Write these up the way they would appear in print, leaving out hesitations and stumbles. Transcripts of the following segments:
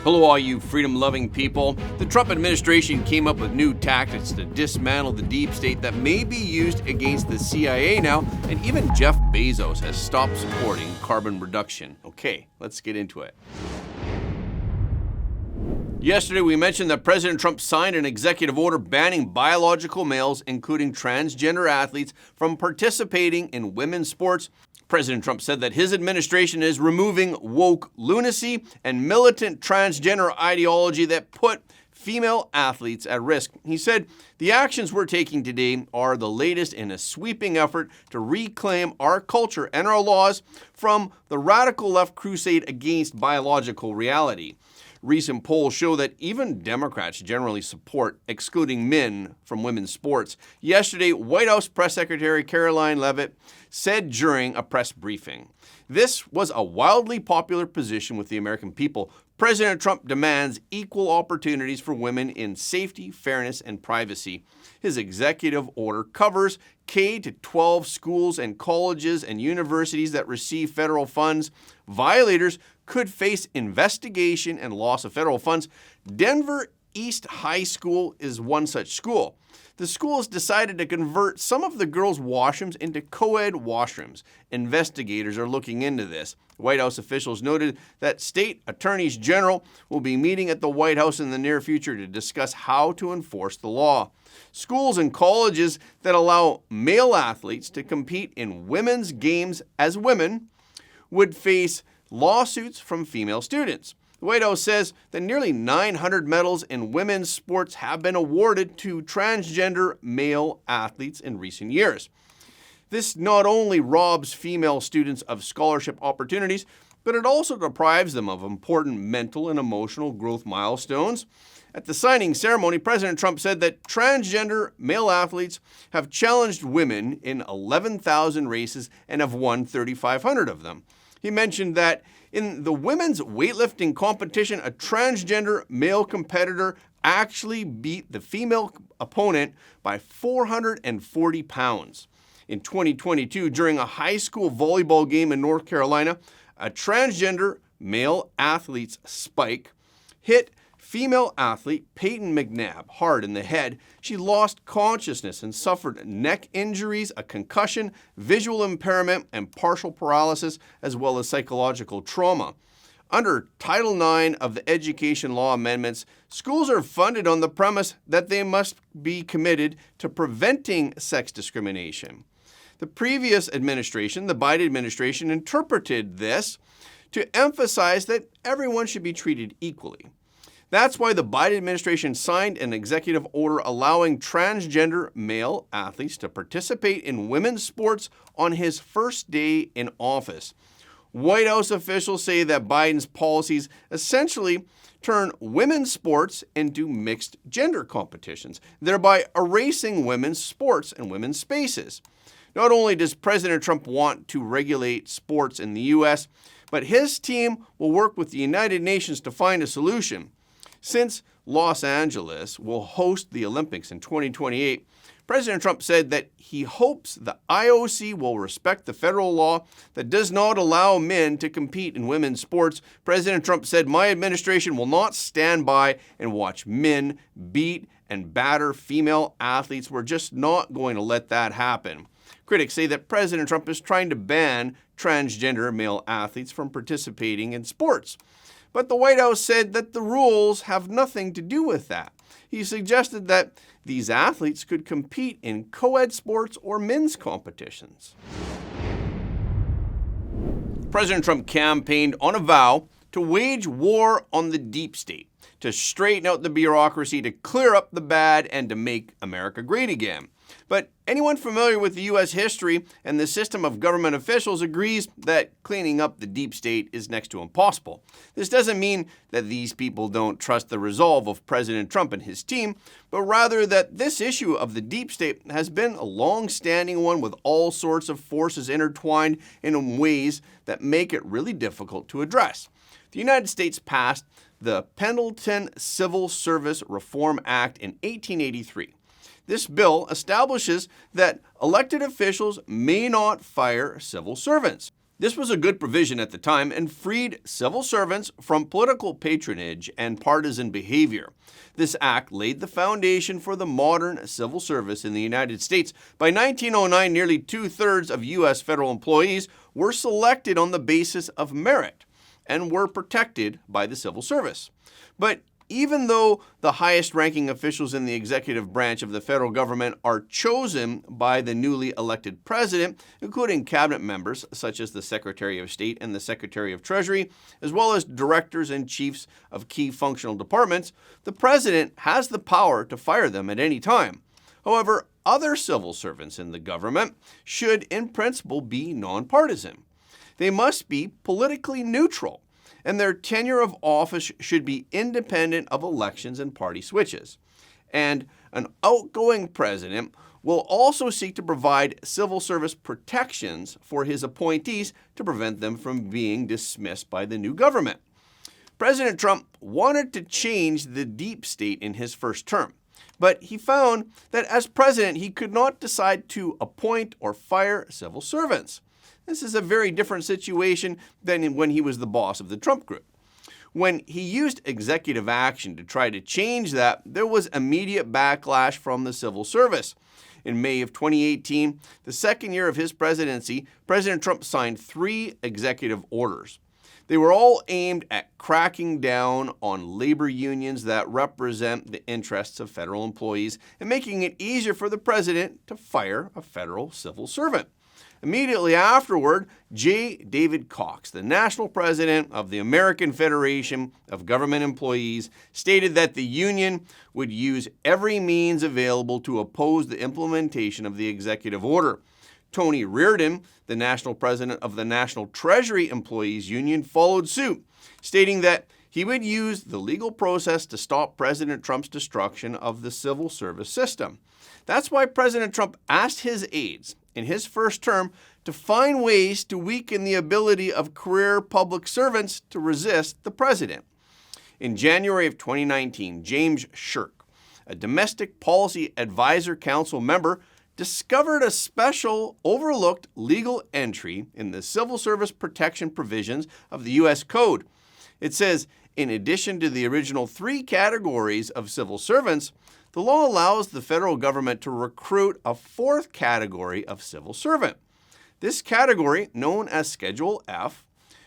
Hello, all you freedom-loving people. The Trump administration came up with new tactics to dismantle the deep state that may be used against the CIA now, and even Jeff Bezos has stopped supporting carbon reduction. Okay, let's get into it. Yesterday, we mentioned that President Trump signed an executive order banning biological males, including transgender athletes, from participating in women's sports. President Trump said that his administration is removing woke lunacy and militant transgender ideology that put female athletes at risk. He said, "The actions we're taking today are the latest in a sweeping effort to reclaim our culture and our laws from the radical left crusade against biological reality." Recent polls show that even Democrats generally support excluding men from women's sports. Yesterday, White House Press Secretary Karoline Leavitt said during a press briefing, "This was a wildly popular position with the American people. President Trump demands equal opportunities for women in safety, fairness, and privacy. His executive order covers K-12 schools and colleges and universities that receive federal funds. Violators could face investigation and loss of federal funds. Denver East High School is one such school. The school has decided to convert some of the girls' washrooms into co-ed washrooms. Investigators are looking into this." White House officials noted that state attorneys general will be meeting at the White House in the near future to discuss how to enforce the law. Schools and colleges that allow male athletes to compete in women's games as women would face lawsuits from female students. The White House says that nearly 900 medals in women's sports have been awarded to transgender male athletes in recent years. This not only robs female students of scholarship opportunities, but it also deprives them of important mental and emotional growth milestones. At the signing ceremony, President Trump said that transgender male athletes have challenged women in 11,000 races and have won 3,500 of them. He mentioned that in the women's weightlifting competition, a transgender male competitor actually beat the female opponent by 440 pounds. In 2022, during a high school volleyball game in North Carolina, a transgender male athlete's spike hit female athlete Peyton McNabb hard in the head. She lost consciousness and suffered neck injuries, a concussion, visual impairment, and partial paralysis, as well as psychological trauma. Under Title IX of the Education Law Amendments, schools are funded on the premise that they must be committed to preventing sex discrimination. The previous administration, the Biden administration, interpreted this to emphasize that everyone should be treated equally. That's why the Biden administration signed an executive order allowing transgender male athletes to participate in women's sports on his first day in office. White House officials say that Biden's policies essentially turn women's sports into mixed gender competitions, thereby erasing women's sports and women's spaces. Not only does President Trump want to regulate sports in the U.S., but his team will work with the United Nations to find a solution. Since Los Angeles will host the Olympics in 2028, President Trump said that he hopes the IOC will respect the federal law that does not allow men to compete in women's sports. President Trump said, "My administration will not stand by and watch men beat and batter female athletes. We're just not going to let that happen." Critics say that President Trump is trying to ban transgender male athletes from participating in sports. But the White House said that the rules have nothing to do with that. He suggested that these athletes could compete in co-ed sports or men's competitions. President Trump campaigned on a vow to wage war on the deep state, to straighten out the bureaucracy, to clear up the bad, and to make America great again. But anyone familiar with the U.S. history and the system of government officials agrees that cleaning up the deep state is next to impossible. This doesn't mean that these people don't trust the resolve of President Trump and his team, but rather that this issue of the deep state has been a long-standing one with all sorts of forces intertwined in ways that make it really difficult to address. The United States passed the Pendleton Civil Service Reform Act in 1883. This bill establishes that elected officials may not fire civil servants. This was a good provision at the time and freed civil servants from political patronage and partisan behavior. This act laid the foundation for the modern civil service in the United States. By 1909, nearly two-thirds of U.S. federal employees were selected on the basis of merit and were protected by the civil service. But even though the highest-ranking officials in the executive branch of the federal government are chosen by the newly elected president, including cabinet members such as the Secretary of State and the Secretary of Treasury, as well as directors and chiefs of key functional departments, the president has the power to fire them at any time. However, other civil servants in the government should, in principle, be nonpartisan. They must be politically neutral, and their tenure of office should be independent of elections and party switches. And an outgoing president will also seek to provide civil service protections for his appointees to prevent them from being dismissed by the new government. President Trump wanted to change the deep state in his first term, but he found that as president he could not decide to appoint or fire civil servants. This is a very different situation than when he was the boss of the Trump Group. When he used executive action to try to change that, there was immediate backlash from the civil service. In May of 2018, the second year of his presidency, President Trump signed 3 executive orders. They were all aimed at cracking down on labor unions that represent the interests of federal employees and making it easier for the president to fire a federal civil servant. Immediately afterward, J. David Cox, the national president of the American Federation of Government Employees, stated that the union would use every means available to oppose the implementation of the executive order. Tony Reardon, the national president of the National Treasury Employees Union, followed suit, stating that he would use the legal process to stop President Trump's destruction of the civil service system. That's why President Trump asked his aides in his first term to find ways to weaken the ability of career public servants to resist the president. In January of 2019, James Shirk, a Domestic Policy Advisor Council member, discovered a special overlooked legal entry in the civil service protection provisions of the U.S. Code. It says, in addition to the original 3 categories of civil servants, the law allows the federal government to recruit a 4th category of civil servant. This category, known as Schedule F,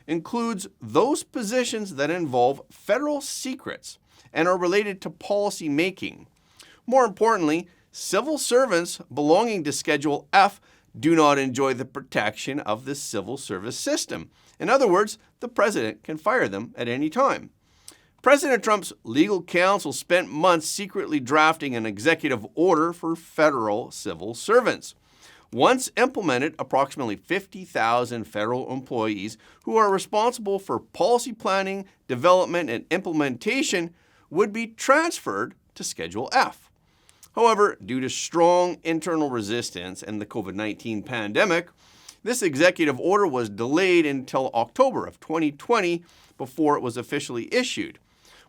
includes those positions that involve federal secrets and are related to policy making. More importantly, civil servants belonging to Schedule F do not enjoy the protection of the civil service system. In other words, the president can fire them at any time. President Trump's legal counsel spent months secretly drafting an executive order for federal civil servants. Once implemented, approximately 50,000 federal employees who are responsible for policy planning, development, and implementation would be transferred to Schedule F. However, due to strong internal resistance and the COVID-19 pandemic, this executive order was delayed until October of 2020 before it was officially issued.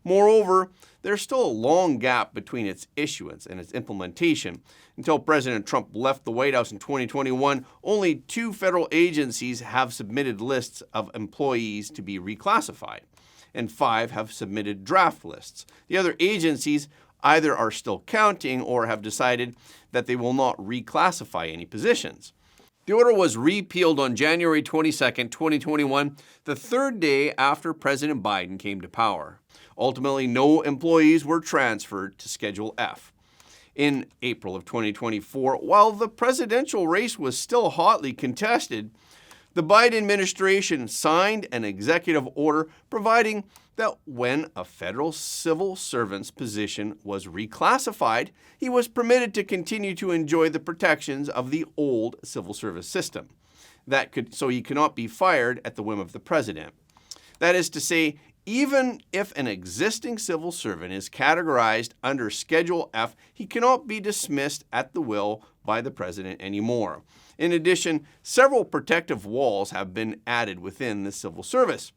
Moreover, there's still a long gap between its issuance and its implementation. Until President Trump left the White House in 2021, only 2 federal agencies have submitted lists of employees to be reclassified, and 5 have submitted draft lists. The other agencies either are still counting or have decided that they will not reclassify any positions. The order was repealed on January 22, 2021, the 3rd day after President Biden came to power. Ultimately, no employees were transferred to Schedule F. In April of 2024, while the presidential race was still hotly contested, the Biden administration signed an executive order providing that when a federal civil servant's position was reclassified, he was permitted to continue to enjoy the protections of the old civil service system. So he cannot be fired at the whim of the president. That is to say, even if an existing civil servant is categorized under Schedule F, he cannot be dismissed at the will by the president anymore. In addition, several protective walls have been added within the civil service.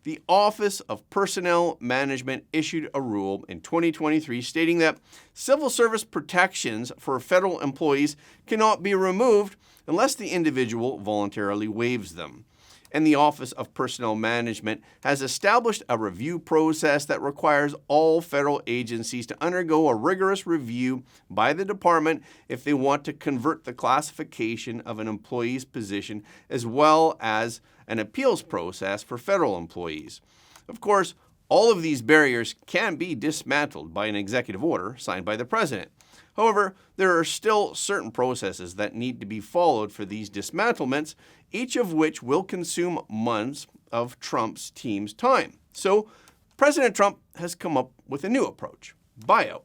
The Office of Personnel Management issued a rule in 2023 stating that civil service protections for federal employees cannot be removed unless the individual voluntarily waives them. And the Office of Personnel Management has established a review process that requires all federal agencies to undergo a rigorous review by the department if they want to convert the classification of an employee's position, as well as an appeals process for federal employees. Of course, all of these barriers can be dismantled by an executive order signed by the president. However, there are still certain processes that need to be followed for these dismantlements, each of which will consume months of Trump's team's time. So, President Trump has come up with a new approach: buyout.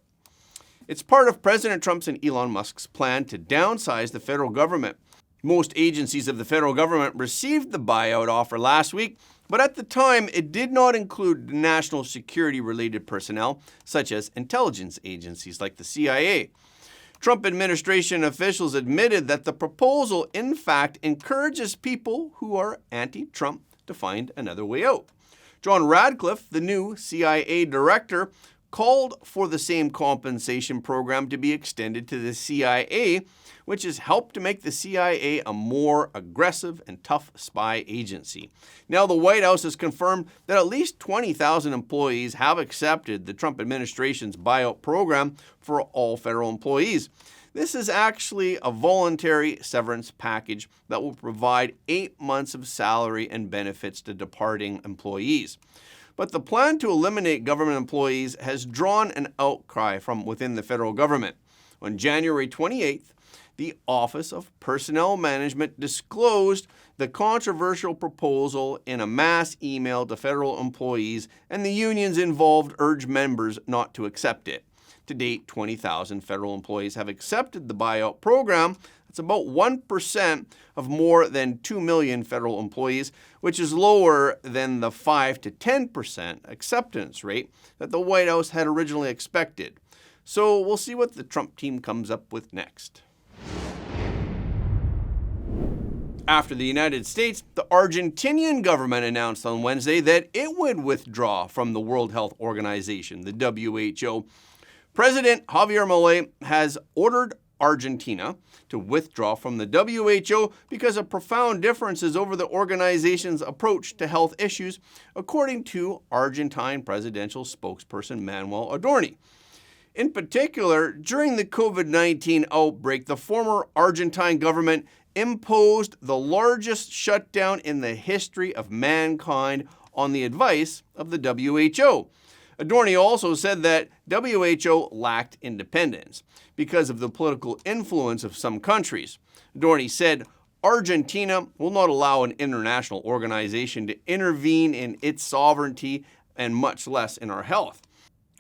It's part of President Trump's and Elon Musk's plan to downsize the federal government. Most agencies of the federal government received the buyout offer last week, but at the time, it did not include national security-related personnel, such as intelligence agencies like the CIA. Trump administration officials admitted that the proposal, in fact, encourages people who are anti-Trump to find another way out. John Radcliffe, the new CIA director, called for the same compensation program to be extended to the CIA, which has helped to make the CIA a more aggressive and tough spy agency. Now, the White House has confirmed that at least 20,000 employees have accepted the Trump administration's buyout program for all federal employees. This is actually a voluntary severance package that will provide 8 months of salary and benefits to departing employees. But the plan to eliminate government employees has drawn an outcry from within the federal government. On January 28th, the Office of Personnel Management disclosed the controversial proposal in a mass email to federal employees, and the unions involved urged members not to accept it. To date, 20,000 federal employees have accepted the buyout program. That's about 1% of more than 2 million federal employees, which is lower than the 5 to 10% acceptance rate that the White House had originally expected. So we'll see what the Trump team comes up with next. After the United States, the Argentinian government announced on Wednesday that it would withdraw from the World Health Organization, the WHO. President Javier Milei has ordered Argentina to withdraw from the WHO because of profound differences over the organization's approach to health issues, according to Argentine presidential spokesperson Manuel Adorni. In particular, during the COVID-19 outbreak, the former Argentine government imposed the largest shutdown in the history of mankind on the advice of the WHO. Adorni also said that WHO lacked independence because of the political influence of some countries. Adorni said, Argentina will not allow an international organization to intervene in its sovereignty and much less in our health.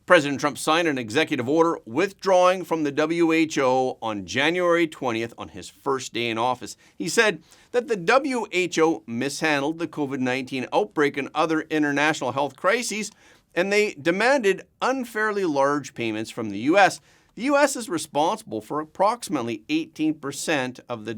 President Trump signed an executive order withdrawing from the WHO on January 20th on his first day in office. He said that the WHO mishandled the COVID-19 outbreak and other international health crises, and they demanded unfairly large payments from the U.S. The U.S. is responsible for approximately 18% of the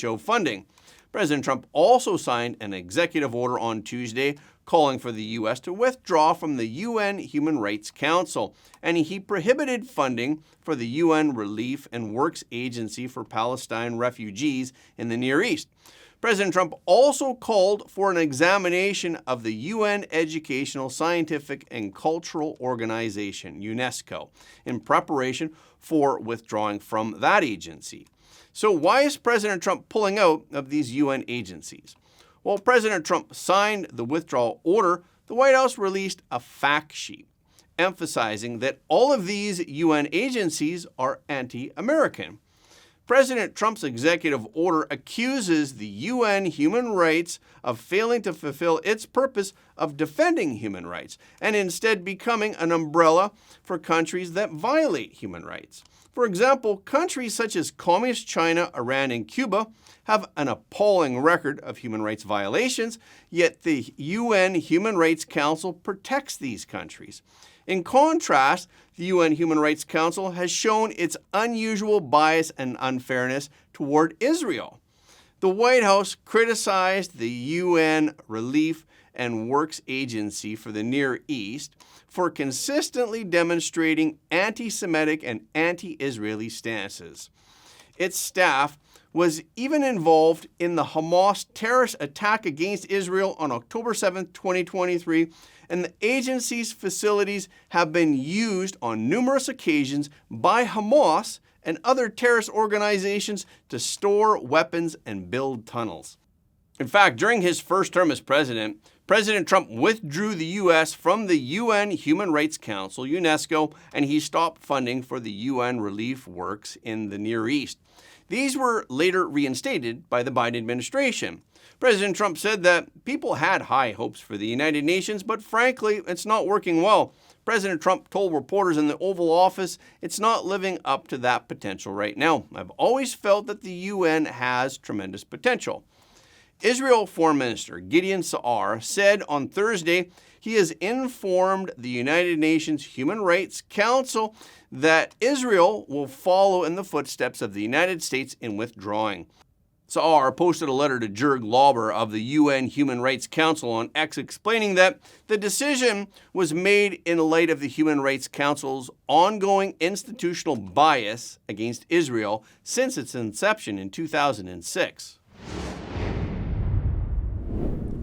WHO funding. President Trump also signed an executive order on Tuesday calling for the U.S. to withdraw from the UN Human Rights Council, and he prohibited funding for the UN Relief and Works Agency for Palestine refugees in the Near East. President Trump also called for an examination of the UN Educational, Scientific, and Cultural Organization, UNESCO, in preparation for withdrawing from that agency. So why is President Trump pulling out of these UN agencies? While President Trump signed the withdrawal order, the White House released a fact sheet emphasizing that all of these UN agencies are anti-American. President Trump's executive order accuses the UN human rights of failing to fulfill its purpose of defending human rights and instead becoming an umbrella for countries that violate human rights. For example, countries such as Communist China, Iran, and Cuba have an appalling record of human rights violations, yet the UN Human Rights Council protects these countries. In contrast, the UN Human Rights Council has shown its unusual bias and unfairness toward Israel. The White House criticized the UN Relief and Works Agency for the Near East for consistently demonstrating anti-Semitic and anti-Israeli stances. Its staff was even involved in the Hamas terrorist attack against Israel on October 7, 2023, and the agency's facilities have been used on numerous occasions by Hamas and other terrorist organizations to store weapons and build tunnels. In fact, during his first term as president, President Trump withdrew the U.S. from the UN Human Rights Council, UNESCO, and he stopped funding for the UN relief works in the Near East. These were later reinstated by the Biden administration. President Trump said that people had high hopes for the United Nations, but frankly, it's not working well. President Trump told reporters in the Oval Office, it's not living up to that potential right now. I've always felt that the UN has tremendous potential. Israel Foreign Minister Gideon Sa'ar said on Thursday he has informed the United Nations Human Rights Council that Israel will follow in the footsteps of the United States in withdrawing. Sa'ar posted a letter to Jurg Lauber of the UN Human Rights Council on X explaining that the decision was made in light of the Human Rights Council's ongoing institutional bias against Israel since its inception in 2006.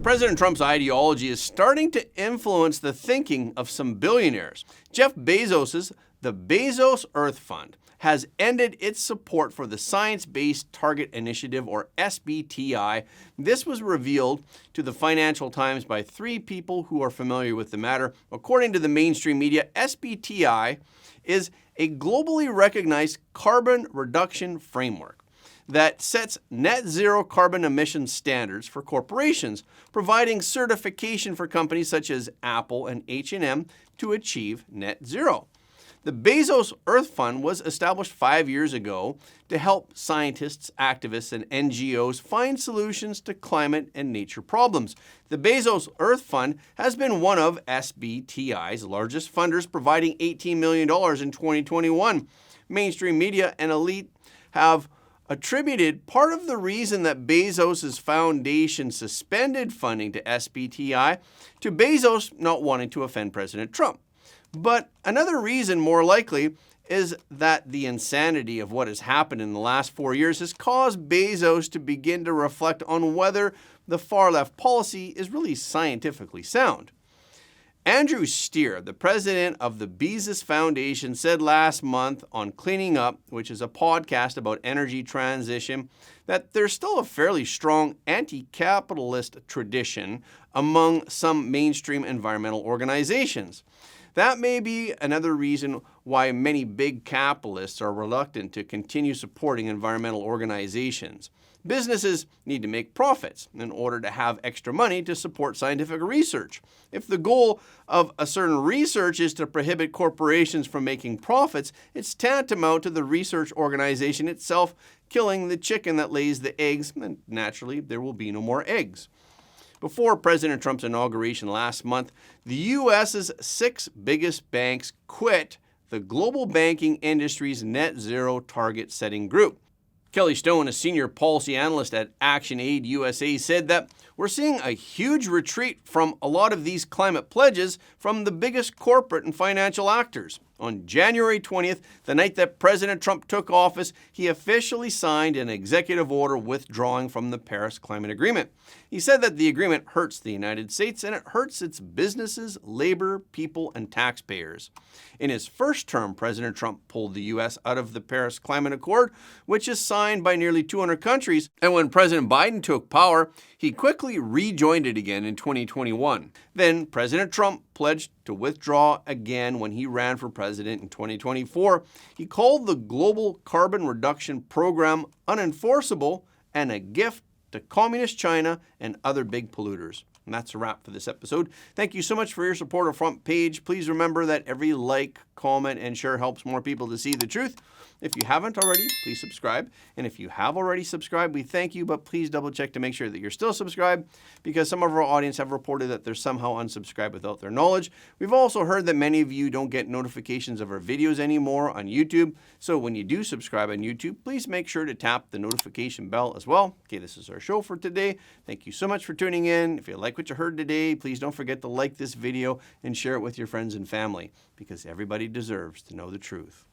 President Trump's ideology is starting to influence the thinking of some billionaires. Jeff Bezos' The Bezos Earth Fund has ended its support for the Science-Based Target Initiative, or SBTI. This was revealed to the Financial Times by three people who are familiar with the matter. According to the mainstream media, SBTI is a globally recognized carbon reduction framework that sets net zero carbon emission standards for corporations, providing certification for companies such as Apple and H&M to achieve net zero. The Bezos Earth Fund was established 5 years ago to help scientists, activists, and NGOs find solutions to climate and nature problems. The Bezos Earth Fund has been one of SBTI's largest funders, providing $18 million in 2021. Mainstream media and elite have attributed part of the reason that Bezos' foundation suspended funding to SBTI to Bezos not wanting to offend President Trump. But another reason, more likely, is that the insanity of what has happened in the last 4 years has caused Bezos to begin to reflect on whether the far-left policy is really scientifically sound. Andrew Steer, the president of the Bezos Foundation, said last month on Cleaning Up, which is a podcast about energy transition, that there's still a fairly strong anti-capitalist tradition among some mainstream environmental organizations. That may be another reason why many big capitalists are reluctant to continue supporting environmental organizations. Businesses need to make profits in order to have extra money to support scientific research. If the goal of a certain research is to prohibit corporations from making profits, it's tantamount to the research organization itself killing the chicken that lays the eggs, and naturally, there will be no more eggs. Before President Trump's inauguration last month, the U.S.'s 6 biggest banks quit the global banking industry's net zero target setting group. Kelly Stone, a senior policy analyst at ActionAid USA, said that we're seeing a huge retreat from a lot of these climate pledges from the biggest corporate and financial actors. On January 20th, the night that President Trump took office, he officially signed an executive order withdrawing from the Paris Climate Agreement. He said that the agreement hurts the United States and it hurts its businesses, labor, people, and taxpayers. In his first term, President Trump pulled the U.S. out of the Paris Climate Accord, which is signed by nearly 200 countries. And when President Biden took power, he quickly rejoined it again in 2021. Then President Trump pledged to withdraw again when he ran for president in 2024. He called the global carbon reduction program unenforceable and a gift to communist China and other big polluters. And that's a wrap for this episode. Thank you so much for your support of Front Page. Please remember that every like, comment, and share helps more people to see the truth. If you haven't already, please subscribe. And if you have already subscribed, we thank you, but please double check to make sure that you're still subscribed, because some of our audience have reported that they're somehow unsubscribed without their knowledge. We've also heard that many of you don't get notifications of our videos anymore on YouTube. So when you do subscribe on YouTube, please make sure to tap the notification bell as well. Okay, this is our show for today. Thank you so much for tuning in. If you like what you heard today, please don't forget to like this video and share it with your friends and family, because everybody deserves to know the truth.